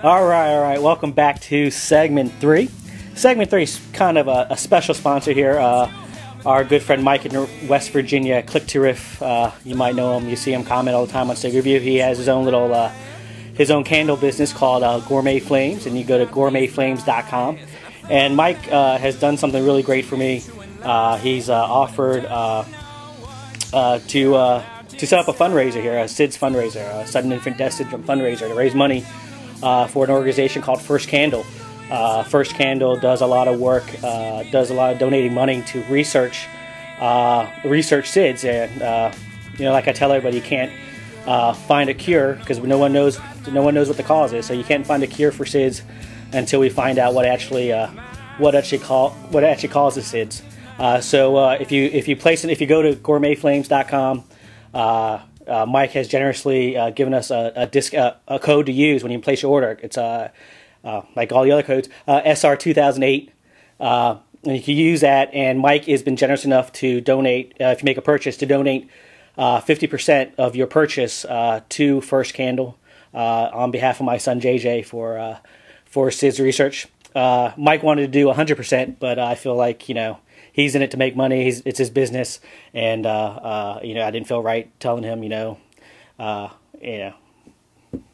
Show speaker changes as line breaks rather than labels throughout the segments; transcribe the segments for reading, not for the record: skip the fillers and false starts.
All right. Welcome back to segment 3. Segment 3 is kind of a special sponsor here. Our good friend Mike in West Virginia, Click to Riff. You might know him. You see him comment all the time on Stogie Review. He has his own little, his own candle business called Gourmet Flames, and you go to gourmetflames.com. And Mike has done something really great for me. He's offered to set up a fundraiser here, a SIDS fundraiser, a sudden infant death syndrome fundraiser, to raise money for an organization called First Candle. First Candle does a lot of work, does a lot of donating money to research SIDS, and like I tell everybody, you can't find a cure because no one knows what the cause is. So you can't find a cure for SIDS until we find out what actually causes SIDS. So if you go to gourmetflames.com, Mike has generously given us a code to use when you place your order. It's like all the other codes, SR 2008. And you can use that, and Mike has been generous enough to donate, if you make a purchase, to donate 50% of your purchase to First Candle on behalf of my son JJ for SIDS research. Mike wanted to do 100%, but I feel like, he's in it to make money. It's his business, and I didn't feel right telling him,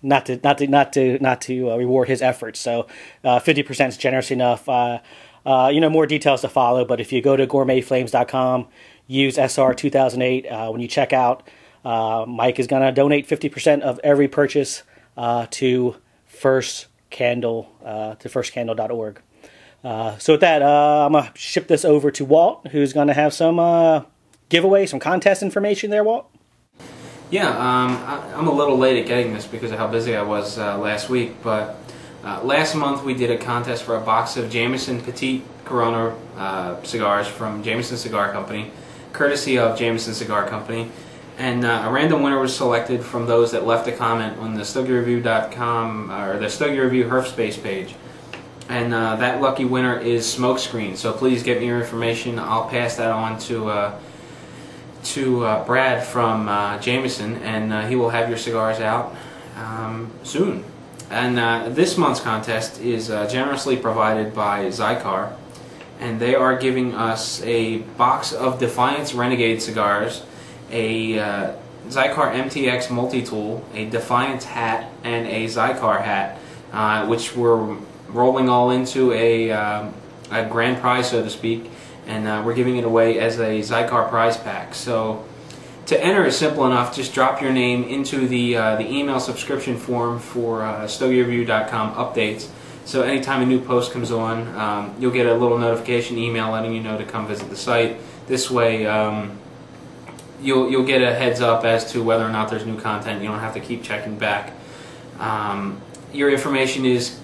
not to reward his efforts. So 50% is generous enough. More details to follow. But if you go to gourmetflames.com, use SR 2008 when you check out. Mike is gonna donate 50% of every purchase to First Candle, to firstcandle.org. So with that, I'm going to ship this over to Walt, who's going to have some giveaway, some contest information there, Walt.
Yeah, I'm a little late at getting this because of how busy I was last week, but last month we did a contest for a box of Jameson Petite Corona cigars from Jameson Cigar Company, courtesy of Jameson Cigar Company, and a random winner was selected from those that left a comment on the StogieReview.com or the Stogie Review Herfspace page. And that lucky winner is Smokescreen. So please get me your information. I'll pass that on to Brad from Jameson, and he will have your cigars out soon. And this month's contest is generously provided by Zycar, and they are giving us a box of Defiance Renegade cigars, a Zycar MTX multi-tool, a Defiance hat, and a Zycar hat, which we're rolling all into a grand prize, so to speak, and we're giving it away as a Zycar prize pack. So to enter is simple enough. Just drop your name into the email subscription form for StogieReview.com updates. So anytime a new post comes on, you'll get a little notification email letting you know to come visit the site. This way, you'll get a heads up as to whether or not there's new content. You don't have to keep checking back. Your information is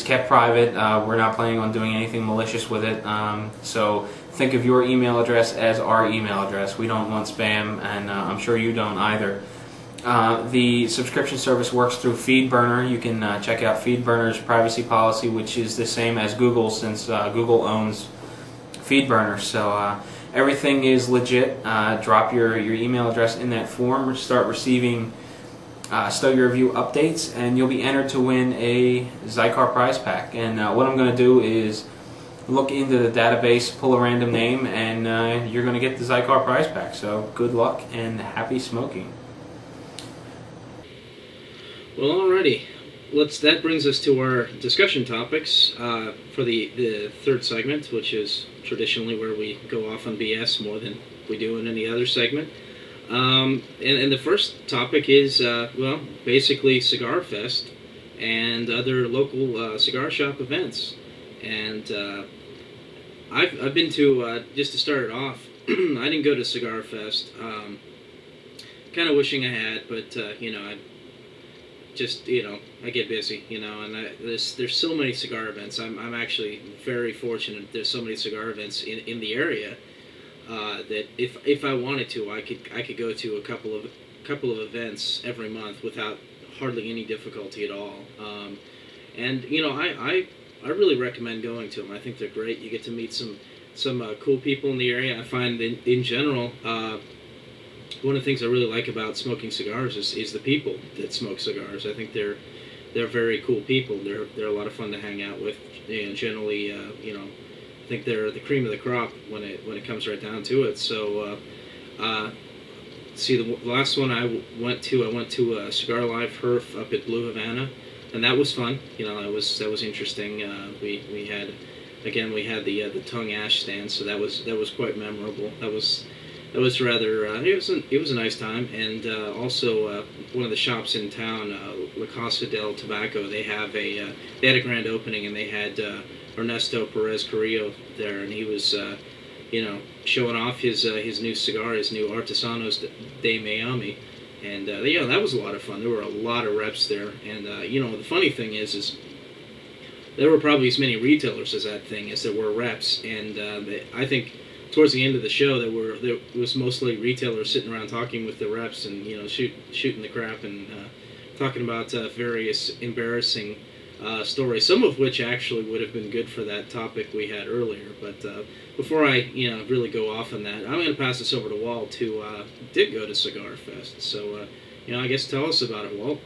kept private. We're not planning on doing anything malicious with it. So think of your email address as our email address. We don't want spam, and I'm sure you don't either. The subscription service works through FeedBurner. You can check out FeedBurner's privacy policy, which is the same as Google, since Google owns FeedBurner. So everything is legit. Drop your email address in that form. Start receiving Stogie Review updates, and you'll be entered to win a Zycar prize pack. And what I'm going to do is look into the database, pull a random name, and you're going to get the Zycar prize pack. So good luck and happy smoking.
Well, alrighty. That brings us to our discussion topics for the third segment, which is traditionally where we go off on BS more than we do in any other segment. And the first topic is, basically Cigar Fest and other local cigar shop events. And I've been to, just to start it off, I didn't go to Cigar Fest. Kind of wishing I had, but, I get busy, and there's so many cigar events. I'm actually very fortunate there's so many cigar events in the area. That if I wanted to, I could go to a couple of events every month without hardly any difficulty at all. I really recommend going to them. I think they're great. You get to meet some cool people in the area. I find in general, one of the things I really like about smoking cigars is the people that smoke cigars. I think they're they're very cool people. They're a lot of fun to hang out with, and generally, I think they're the cream of the crop when it comes right down to it. So, see, the last one I went to Cigar Live Herf up at Blue Havana, and that was fun. That was interesting. We had the tongue ash stand, so that was quite memorable. That was rather it was a nice time. And also one of the shops in town, La Casa del Tobacco, they had a grand opening, and they had Ernesto Perez Carrillo there, and he was showing off his new cigar, his new Artesanos de Miami. And that was a lot of fun. There were a lot of reps there, and the funny thing is there were probably as many retailers as that thing as there were reps. And I think towards the end of the show there was mostly retailers sitting around talking with the reps, and shooting the crap and talking about various embarrassing stories, some of which actually would have been good for that topic we had earlier. But before I really go off on that, I'm going to pass this over to Walt, who did go to Cigar Fest. So I guess tell us about it, Walt.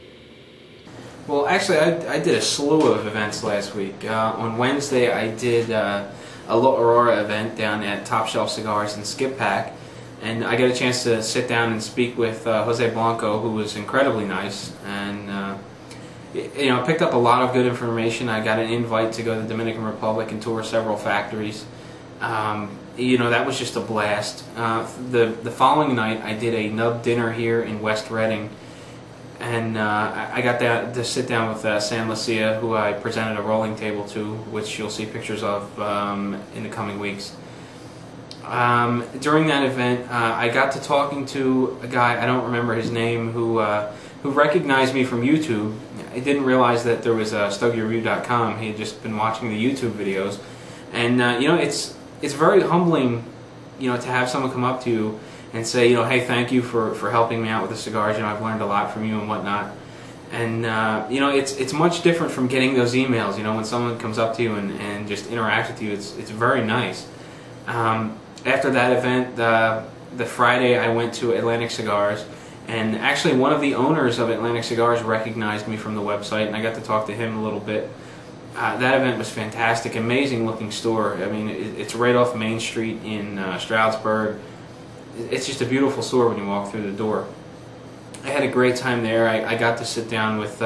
Well, actually, I did a slew of events last week. On Wednesday, I did a La Aurora event down at Top Shelf Cigars in Skip Pack, and I got a chance to sit down and speak with Jose Blanco, who was incredibly nice, and I picked up a lot of good information. I got an invite to go to the Dominican Republic and tour several factories. That was just a blast. The following night, I did a nub dinner here in West Reading, and I got to sit down with Sam Lucia, who I presented a rolling table to, which you'll see pictures of in the coming weeks. During that event, I got to talking to a guy, I don't remember his name, who recognized me from YouTube. I didn't realize that there was StogieReview.com. He had just been watching the YouTube videos, and it's very humbling, to have someone come up to you and say, hey, thank you for helping me out with the cigars. I've learned a lot from you and whatnot. And it's much different from getting those emails. When someone comes up to you and just interacts with you, it's very nice. After that event, the Friday, I went to Atlantic Cigars. And actually, one of the owners of Atlantic Cigars recognized me from the website, and I got to talk to him a little bit. That event was fantastic, amazing looking store. I mean, it's right off Main Street in Stroudsburg. It's just a beautiful store when you walk through the door. I had a great time there. I got to sit down with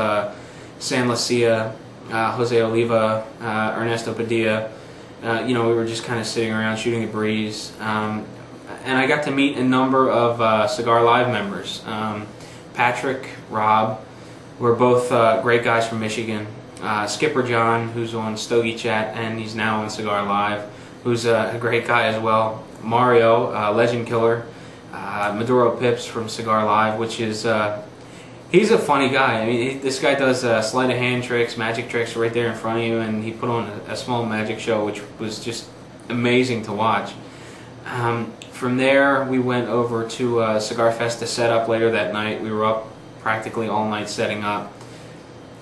San Lucia, Jose Oliva, Ernesto Padilla. We were just kind of sitting around shooting the breeze. And I got to meet a number of Cigar Live members. Patrick, Rob, were both great guys from Michigan. Skipper John, who's on Stogie Chat, and he's now on Cigar Live, who's a great guy as well. Mario, Legend Killer, Maduro Pips from Cigar Live, which is, he's a funny guy. I mean, this guy does sleight of hand tricks, magic tricks right there in front of you, and he put on a small magic show, which was just amazing to watch. From there, we went over to Cigar Fest to set up later that night. We were up practically all night setting up.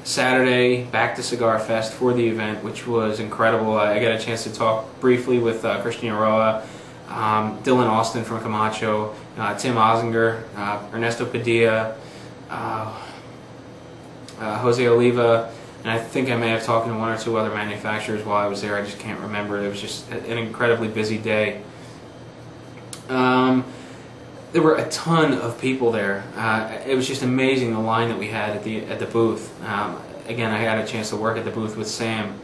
Saturday, back to Cigar Fest for the event, which was incredible. I got a chance to talk briefly with Christian Aroa, Dylan Austin from Camacho, Tim Ozinger, Ernesto Padilla, Jose Oliva, and I think I may have talked to one or two other manufacturers while I was there. I just can't remember. It was just an incredibly busy day. There were a ton of people there. It was just amazing, the line that we had at the booth. Again, I had a chance to work at the booth with Sam,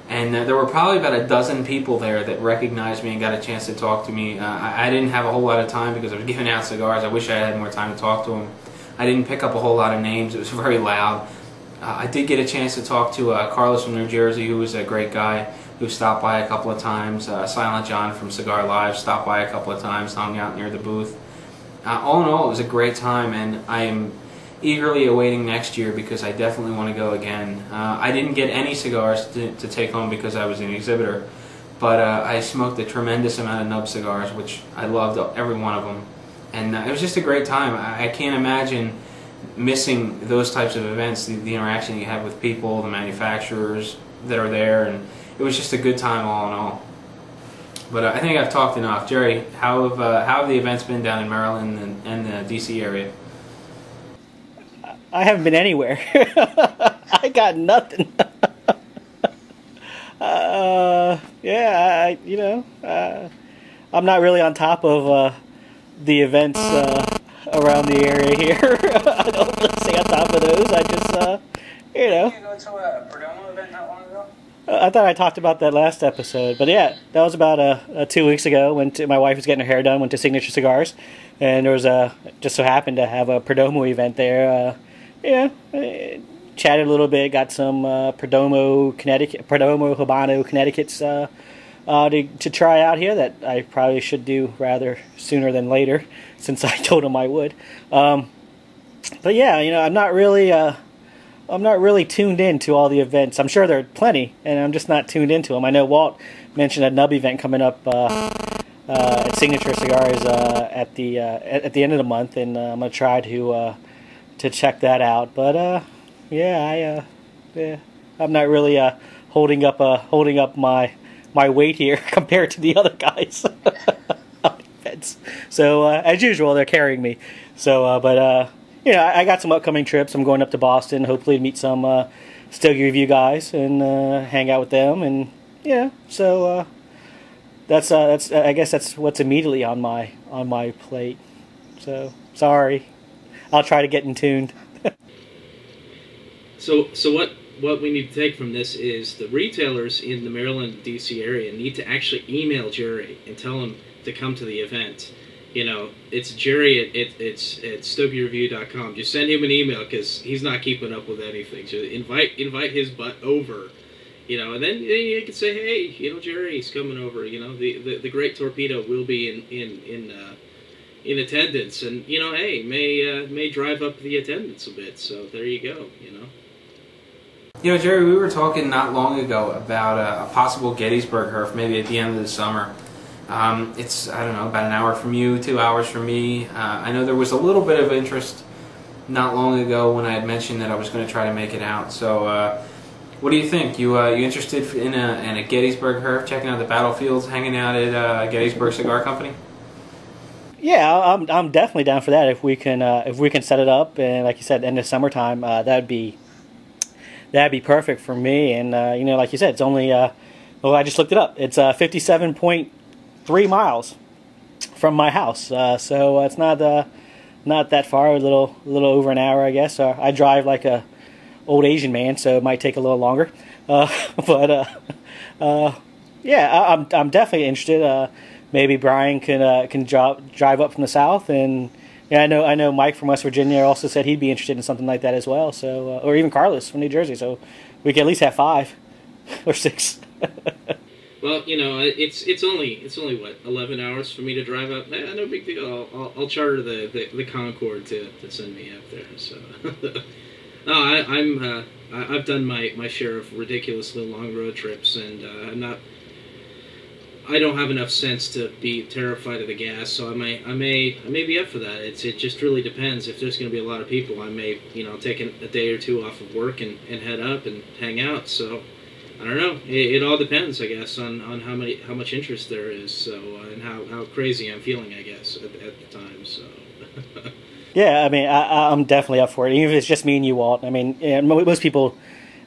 and there were probably about a dozen people there that recognized me and got a chance to talk to me. I didn't have a whole lot of time because I was giving out cigars. I wish I had more time to talk to them. I didn't pick up a whole lot of names. It was very loud. I did get a chance to talk to Carlos from New Jersey, who was a great guy, who stopped by a couple of times. Silent John from Cigar Live stopped by a couple of times, hung out near the booth. All in all, it was a great time, and I am eagerly awaiting next year because I definitely want to go again. I didn't get any cigars to take home because I was an exhibitor, but I smoked a tremendous amount of nub cigars, which I loved every one of them. And it was just a great time. I can't imagine missing those types of events, the interaction you have with people, the manufacturers that are there, and it was just a good time all in all. But I think I've talked enough. Jerry, how have the events been down in Maryland and the D.C. area?
I haven't been anywhere. I got nothing. Yeah, I'm not really on top of the events around the area here. I don't really stay on top of those. I just,
Did you go to a Perdomo event not long ago?
I thought I talked about that last episode, but yeah, that was about 2 weeks ago. My wife was getting her hair done. Went to Signature Cigars, and there was just so happened to have a Perdomo event there. Chatted a little bit. Got some Perdomo Habano Connecticut's to try out here that I probably should do rather sooner than later, since I told him I would. But yeah, I'm not really tuned in to all the events. I'm sure there are plenty, and I'm just not tuned into them. I know Walt mentioned a nub event coming up at Signature Cigars at the end of the month, and I'm gonna try to check that out. But I'm not really holding up my weight here compared to the other guys. So as usual, they're carrying me. So, I got some upcoming trips. I'm going up to Boston, hopefully to meet some Stogie Review guys and hang out with them. And so that's I guess that's what's immediately on my plate. So sorry, I'll try to get in tuned.
So what we need to take from this is the retailers in the Maryland, D.C. area need to actually email Jerry and tell him to come to the event. It's Jerry at StogieReview.com. Just send him an email because he's not keeping up with anything. So invite his butt over, and then you can say, hey, Jerry's coming over. The great Torpedo will be in attendance, and hey, may drive up the attendance a bit. So there you go.
Jerry, we were talking not long ago about a possible Gettysburg Herf, maybe at the end of the summer. It's, I don't know, about an hour from you, 2 hours from me. I know there was a little bit of interest not long ago when I had mentioned that I was going to try to make it out. So, what do you think? You interested in a Gettysburg Herf, checking out the battlefields, hanging out at Gettysburg Cigar Company?
Yeah, I'm definitely down for that. If we can set it up, and like you said, end of summertime, that'd be perfect for me. And like you said, it's only I just looked it up. It's 57.3 miles from my house, so it's not that far. A little over an hour, I guess. I drive like a old Asian man, so it might take a little longer. Yeah, I'm definitely interested. Maybe Brian can drive up from the south, and yeah, I know Mike from West Virginia also said he'd be interested in something like that as well. So, or even Carlos from New Jersey. So we could at least have 5 or 6.
Well, it's only what, 11 hours for me to drive up. No big deal. I'll charter the Concorde to send me up there. So, no, I've done my share of ridiculously long road trips, and I don't have enough sense to be terrified of the gas, so I may be up for that. It just really depends. If there's going to be a lot of people, I may take a day or two off of work and head up and hang out. So I don't know. It all depends, I guess, on how much interest there is. So and how crazy I'm feeling, I guess, at the time. So.
Yeah, I mean, I'm definitely up for it. Even if it's just me and you, Walt. I mean, most people.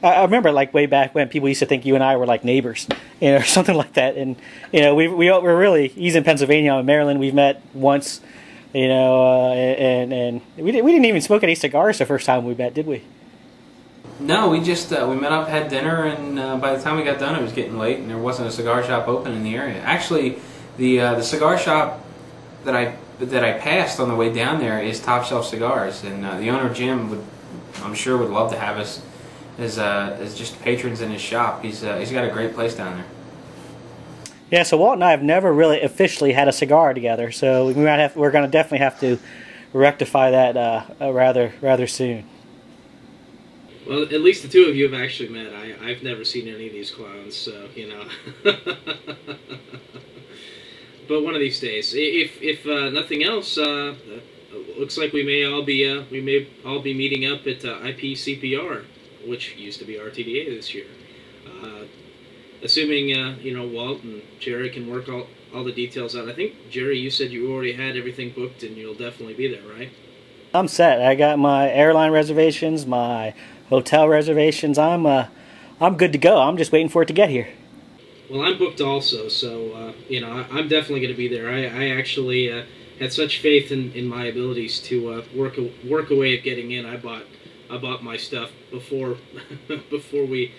I remember, like, way back when people used to think you and I were like neighbors, or something like that. And we're really. He's in Pennsylvania, I'm in Maryland. We've met once, and we didn't even smoke any cigars the first time we met, did we?
No, we just we met up, had dinner, and by the time we got done, it was getting late, and there wasn't a cigar shop open in the area. Actually, the cigar shop that I passed on the way down there is Top Shelf Cigars, and the owner Jim I'm sure would love to have us as just patrons in his shop. He's got a great place down there.
Yeah, so Walt and I have never really officially had a cigar together, so we're going to definitely have to rectify that rather soon.
Well, at least the two of you have actually met. I've never seen any of these clowns, so But one of these days, if nothing else, looks like we may all be meeting up at IPCPR, which used to be RTDA this year. Assuming Walt and Jerry can work all the details out. I think, Jerry, you said you already had everything booked and you'll definitely be there, right?
I'm set. I got my airline reservations, my hotel reservations. I'm good to go. I'm just waiting for it to get here.
Well, I'm booked also, so I'm definitely going to be there. I actually had such faith in my abilities to work away at getting in. I bought my stuff before before we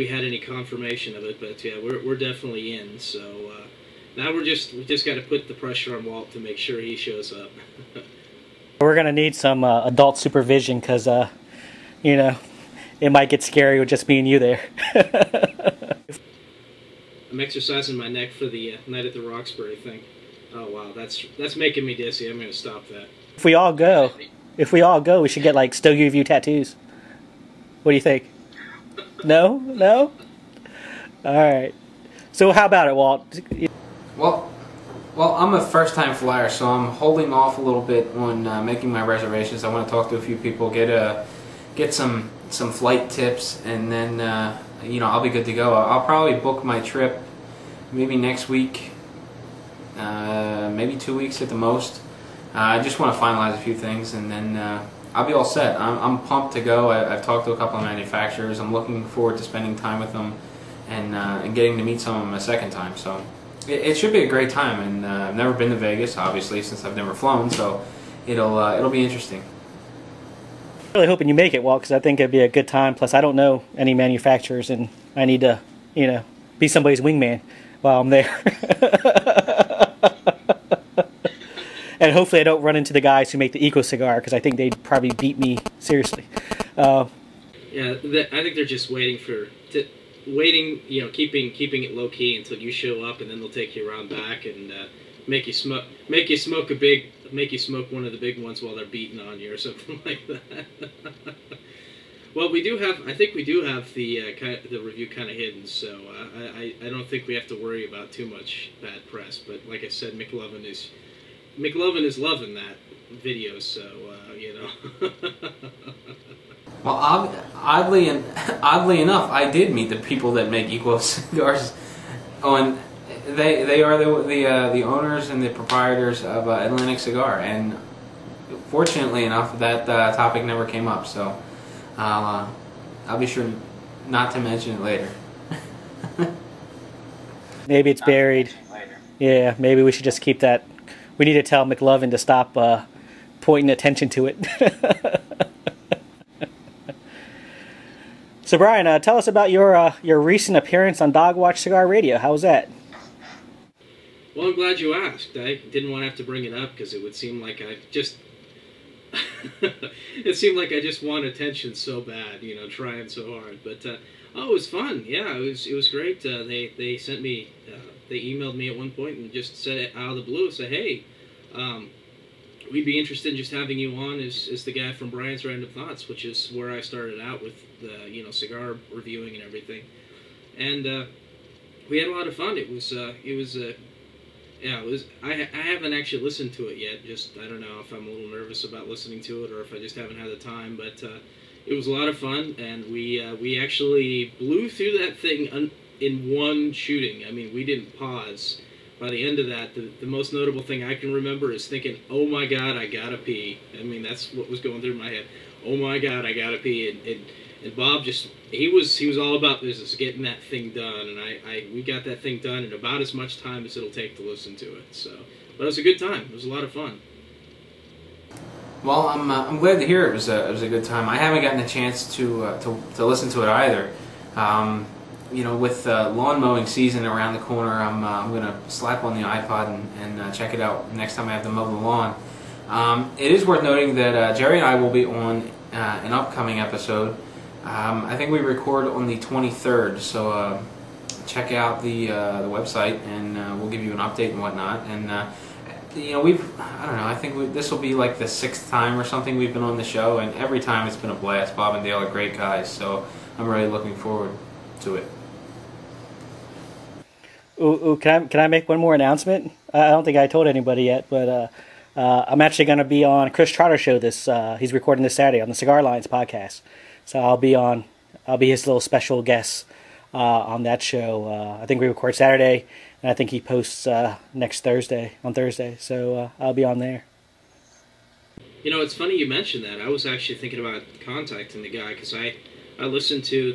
had any confirmation of it. But yeah, we're definitely in. So now we just got to put the pressure on Walt to make sure he shows up.
We're gonna need some adult supervision because it might get scary with just me and you there.
I'm exercising my neck for the Night at the Roxbury thing. Oh wow, that's making me dizzy. I'm gonna stop that.
If we all go, we should get like Stogie Review tattoos. What do you think? No? All right. So how about it, Walt?
Well, I'm a first-time flyer, so I'm holding off a little bit on making my reservations. I want to talk to a few people, get some flight tips, and then I'll be good to go. I'll probably book my trip maybe next week, maybe 2 weeks at the most. I just want to finalize a few things, and then I'll be all set. I'm pumped to go. I've talked to a couple of manufacturers. I'm looking forward to spending time with them and getting to meet some of them a second time. So it should be a great time. And I've never been to Vegas, obviously, since I've never flown. So it'll be interesting.
I'm really hoping you make it, Walt, because I think it'd be a good time. Plus, I don't know any manufacturers, and I need to, be somebody's wingman while I'm there. And hopefully I don't run into the guys who make the Eco cigar, because I think they'd probably beat me seriously.
Yeah, I think they're just waiting, keeping it low key until you show up, and then they'll take you around back and make you smoke one of the big ones while they're beating on you or something like that. Well, I think we do have the review kind of hidden, so I don't think we have to worry about too much bad press. But like I said, McLovin is loving that video, so
Well, oddly enough, I did meet the people that make Eco cigars. They are the owners and the proprietors of Atlantic Cigar, and fortunately enough, that topic never came up. So I'll be sure not to mention it later.
Maybe it's buried. Yeah, maybe we should just keep that. We need to tell McLovin to stop pointing attention to it. So Brian, tell us about your recent appearance on Dogwatch Cigar Radio. How was that?
Well, I'm glad you asked. I didn't want to have to bring it up because it would seem like I just want attention so bad, trying so hard. But it was fun. Yeah, it was great. They sent me, they emailed me at one point and just said out of the blue, said, hey, we'd be interested in just having you on as the guy from Brian's Random Thoughts, which is where I started out with the cigar reviewing and everything. And we had a lot of fun. I haven't actually listened to it yet. Just, I don't know if I'm a little nervous about listening to it or if I just haven't had the time. But it was a lot of fun, and we actually blew through that thing in one shooting. I mean, we didn't pause. By the end of that, the most notable thing I can remember is thinking, oh my God, I gotta pee. I mean, that's what was going through my head. Oh my God, I gotta pee. And Bob he was all about business, getting that thing done, and we got that thing done in about as much time as it'll take to listen to it. So, but it was a good time. It was a lot of fun.
Well, I'm glad to hear it was a good time. I haven't gotten a chance to listen to it either. With lawn mowing season around the corner, I'm gonna slap on the iPod and check it out next time I have to mow the lawn. It is worth noting that Jerry and I will be on an upcoming episode. I think we record on the 23rd, so check out the website, and we'll give you an update and whatnot. And I don't know, I think this will be like the 6th time or something we've been on the show, and every time it's been a blast. Bob and Dale are great guys, so I'm really looking forward to it.
Ooh, can I make one more announcement? I don't think I told anybody yet, but I'm actually going to be on Chris Trotter's show. He's recording this Saturday on the Cigar Alliance podcast. So I'll be his little special guest on that show. I think we record Saturday, and I think he posts next Thursday. So I'll be on there.
It's funny you mentioned that. I was actually thinking about contacting the guy because I I listened to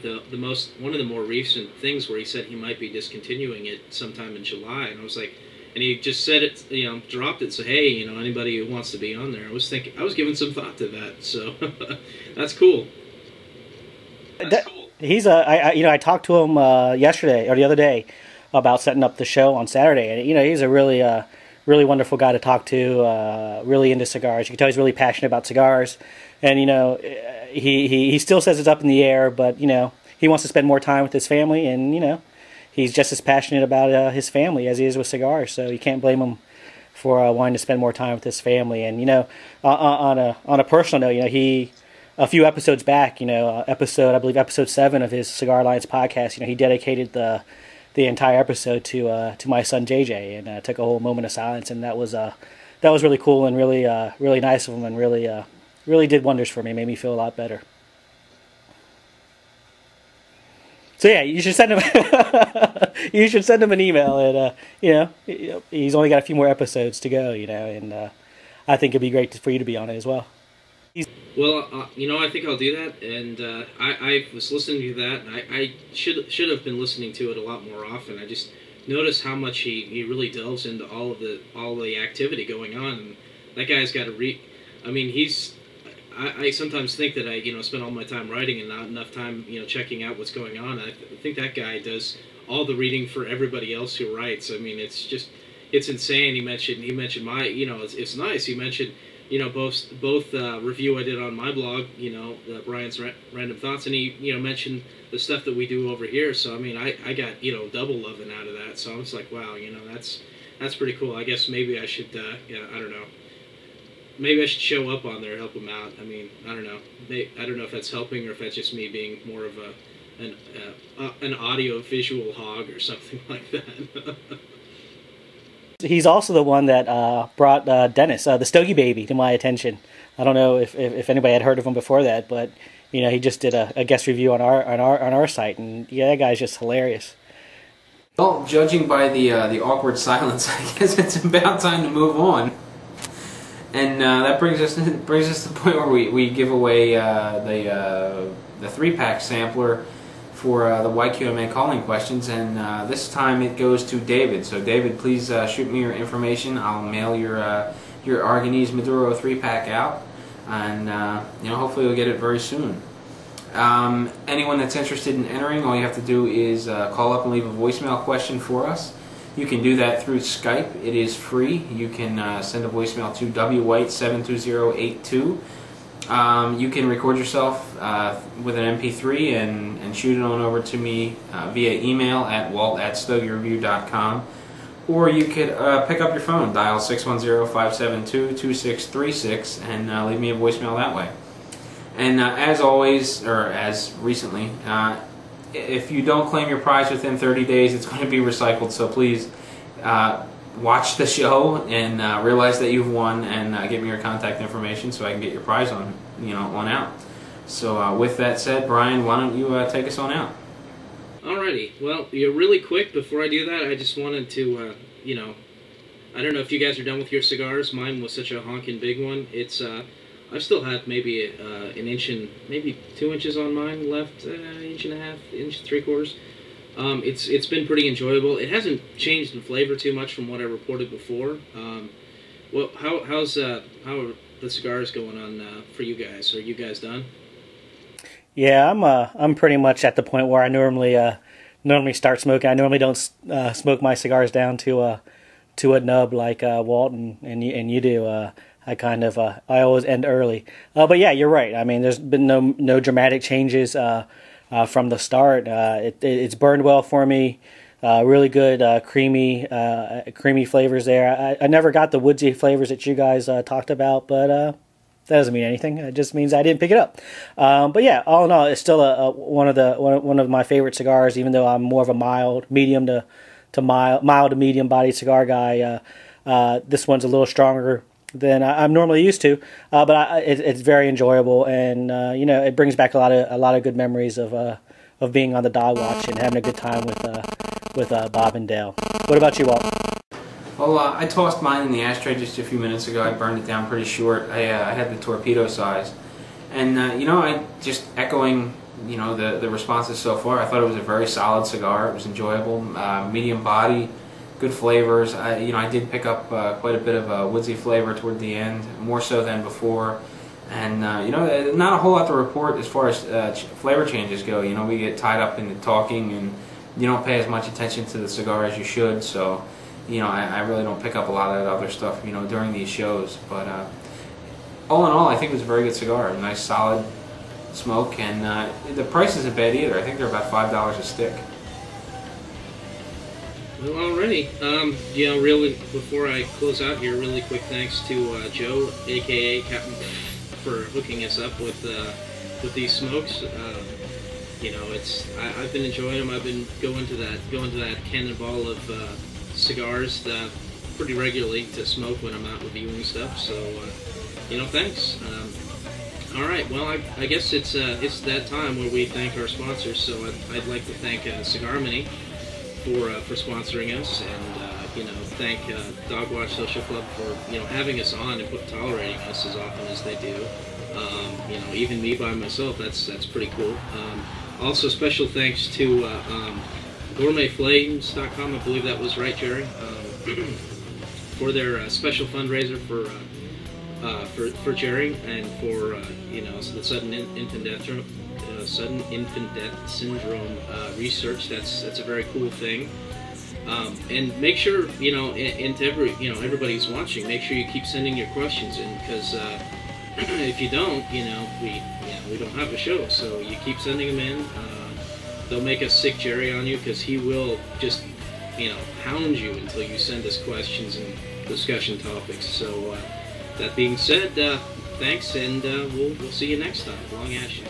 one of the more recent things where he said he might be discontinuing it sometime in July, and I was like, and he just said it, dropped it. So hey, anybody who wants to be on there. I was giving some thought to that. So that's cool.
He's I talked to him yesterday or the other day about setting up the show on Saturday, and he's a really wonderful guy to talk to. Really into cigars. You can tell he's really passionate about cigars, and he still says it's up in the air, but he wants to spend more time with his family, and he's just as passionate about his family as he is with cigars. So you can't blame him for wanting to spend more time with his family. And on a personal note, he a few episodes back, I believe episode 7 of his Cigar Alliance podcast, he dedicated the entire episode to my son JJ, and took a whole moment of silence, and that was really cool and really nice of him, and really did wonders for me. Made me feel a lot better. So yeah, you should send him an email, and he's only got a few more episodes to go, and I think it'd be great for you to be on it as well.
Well, I think I'll do that, and I was listening to that, and I should have been listening to it a lot more often. I just noticed how much he really delves into all the activity going on, and that guy's got to I mean, I sometimes think that I spend all my time writing and not enough time checking out what's going on. I think that guy does all the reading for everybody else who writes. I mean, it's insane. He mentioned my it's nice. He mentioned both review I did on my blog, Brian's Random Thoughts, and he mentioned the stuff that we do over here. So I mean, I got double loving out of that. So I was like, wow, that's pretty cool. I guess maybe I should I don't know. Maybe I should show up on there and help him out. I mean, I don't know. I don't know if that's helping or if that's just me being more of an audio-visual hog or something like that.
He's also the one that brought Dennis, the Stogie baby, to my attention. I don't know if anybody had heard of him before that, but he just did a guest review on our site, and yeah, that guy's just hilarious.
Well, judging by the awkward silence, I guess it's about time to move on. And that brings us to the point where we give away the 3-pack sampler for the YQMA calling questions, and this time it goes to David. So David, please shoot me your information. I'll mail your Aragonese Maduro 3-pack out, and hopefully we'll get it very soon. Anyone that's interested in entering, all you have to do is call up and leave a voicemail question for us. You can do that through Skype. It is free. You can send a voicemail to WWhite72082. You can record yourself with an MP3 and shoot it on over to me via email at walt@stogiereview.com. Or you could pick up your phone, dial 610-572-2636, and leave me a voicemail that way. And as always, or as recently, if you don't claim your prize within 30 days, it's going to be recycled. So please watch the show and realize that you've won, and give me your contact information so I can get your prize on out. So with that said, Brian, why don't you take us on out?
Alrighty. Well, really quick before I do that, I just wanted to I don't know if you guys are done with your cigars. Mine was such a honking big one. It's I still have maybe an inch and maybe 2 inches on mine left, inch and a half, inch 3/4. It's been pretty enjoyable. It hasn't changed in flavor too much from what I reported before. Well, how are the cigars going on for you guys? Are you guys done?
Yeah, I'm pretty much at the point where I normally start smoking. I normally don't smoke my cigars down to a nub like Walt and you do. I always end early. But yeah, you're right. I mean, there's been no dramatic changes from the start. It's burned well for me. Really good creamy flavors there. I never got the woodsy flavors that you guys talked about, but that doesn't mean anything. It just means I didn't pick it up. But yeah, all in all, it's still one of my favorite cigars. Even though I'm more of a mild to medium bodied cigar guy, this one's a little stronger than I'm normally used to, but it's very enjoyable, and it brings back a lot of good memories of being on the dog watch and having a good time with Bob and Dale. What about you, Walt?
Well, I tossed mine in the ashtray just a few minutes ago. I burned it down pretty short. I had the torpedo size, and I just echoing you know, the responses so far. I thought it was a very solid cigar. It was enjoyable, medium body, good flavors. I did pick up quite a bit of a woodsy flavor toward the end, more so than before. And not a whole lot to report as far as flavor changes go. You know, we get tied up in the talking, and you don't pay as much attention to the cigar as you should. So, you know, I really don't pick up a lot of that other stuff, you know, during these shows. But all in all, I think it was a very good cigar. A nice, solid smoke, and the price isn't bad either. I think they're about $5 a stick.
Well, alrighty. Really, before I close out here, really quick thanks to Joe, aka Captain, for hooking us up with these smokes. I've been enjoying them. I've been going to that cannonball of cigars pretty regularly to smoke when I'm out reviewing stuff. So, thanks. All right. Well, I guess it's that time where we thank our sponsors. So I'd like to thank Cigar Mini for sponsoring us, and thank Dogwatch Social Club for having us on and tolerating us as often as they do. Even me by myself, that's pretty cool. Also, special thanks to GourmetFlames.com. I believe that was right, Jerry, for their special fundraiser for Jerry and for the sudden infant death syndrome research. That's a very cool thing. And make sure everybody's watching. Make sure you keep sending your questions in, because if you don't, we don't have a show. So you keep sending them in. They'll make us sick, Jerry, on you, because he will just hound you until you send us questions and discussion topics. So that being said, thanks, and we'll see you next time. Long Ashes.